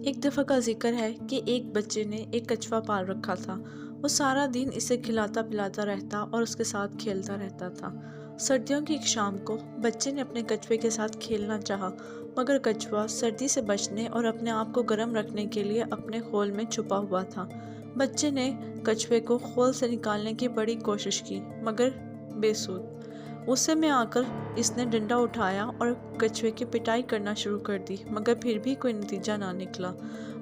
ایک دفعہ کا ذکر ہے کہ ایک بچے نے ایک کچھوا پال رکھا تھا۔ وہ سارا دن اسے کھلاتا پلاتا رہتا اور اس کے ساتھ کھیلتا رہتا تھا۔ سردیوں کی ایک شام کو بچے نے اپنے کچھوے کے ساتھ کھیلنا چاہا، مگر کچھوا سردی سے بچنے اور اپنے آپ کو گرم رکھنے کے لیے اپنے خول میں چھپا ہوا تھا۔ بچے نے کچھوے کو خول سے نکالنے کی بڑی کوشش کی، مگر بے سود۔ غصے میں آ کر اس نے ڈنڈا اٹھایا اور کچھوے کی پٹائی کرنا شروع کر دی، مگر پھر بھی کوئی نتیجہ نہ نکلا۔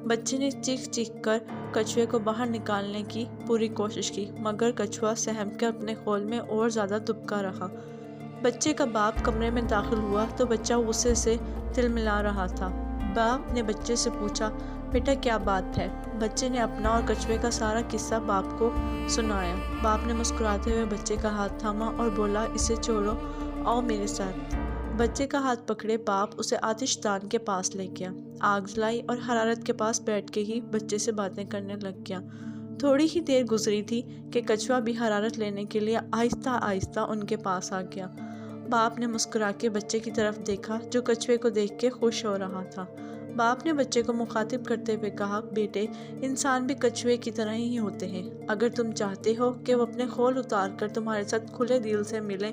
بچے نے چیخ چیخ کر کچھوے کو باہر نکالنے کی پوری کوشش کی، مگر کچھوا سہم کر اپنے خول میں اور زیادہ دبکا رہا۔ بچے کا باپ کمرے میں داخل ہوا تو بچہ غصے سے تلملا رہا تھا۔ باپ نے بچے سے پوچھا، بیٹا کیا بات ہے؟ بچے نے اپنا اور کچھوے کا سارا قصہ باپ کو سنایا۔ باپ نے مسکراتے ہوئے بچے کا ہاتھ تھاما اور بولا، اسے چھوڑو، آؤ میرے ساتھ۔ بچے کا ہاتھ پکڑے باپ اسے آتش دان کے پاس لے گیا، آگ جلائی اور حرارت کے پاس بیٹھ کے ہی بچے سے باتیں کرنے لگ گیا۔ تھوڑی ہی دیر گزری تھی کہ کچھوا بھی حرارت لینے کے لیے آہستہ آہستہ ان کے پاس آ گیا۔ باپ نے مسکرا کے بچے کی طرف دیکھا جو کچھوے کو دیکھ کے خوش ہو رہا تھا۔ باپ نے بچے کو مخاطب کرتے ہوئے کہا، بیٹے، انسان بھی کچھوے کی طرح ہی ہوتے ہیں۔ اگر تم چاہتے ہو کہ وہ اپنے خول اتار کر تمہارے ساتھ کھلے دل سے ملیں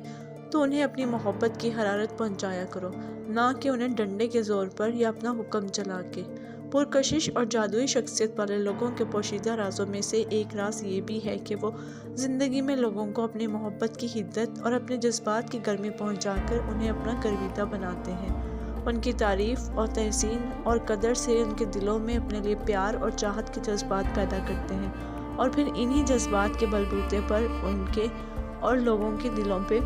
تو انہیں اپنی محبت کی حرارت پہنچایا کرو، نہ کہ انہیں ڈنڈے کے زور پر یا اپنا حکم چلا کے۔ پرکشش اور جادوئی شخصیت والے لوگوں کے پوشیدہ رازوں میں سے ایک راز یہ بھی ہے کہ وہ زندگی میں لوگوں کو اپنی محبت کی حدت اور اپنے جذبات کی گرمی پہنچا کر انہیں اپنا گرویدہ بناتے ہیں۔ ان کی تعریف اور تحسین اور قدر سے ان کے دلوں میں اپنے لیے پیار اور چاہت کے جذبات پیدا کرتے ہیں، اور پھر انہی جذبات کے بلبوتے پر ان کے اور لوگوں کے دلوں پہ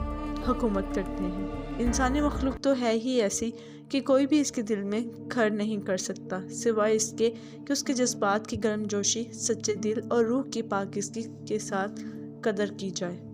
حکومت کرتے ہیں۔ انسانی مخلوق تو ہے ہی ایسی کہ کوئی بھی اس کے دل میں گھر نہیں کر سکتا، سوائے اس کے کہ اس کے جذبات کی گرم جوشی، سچے دل اور روح کی پاکیزگی کے ساتھ قدر کی جائے۔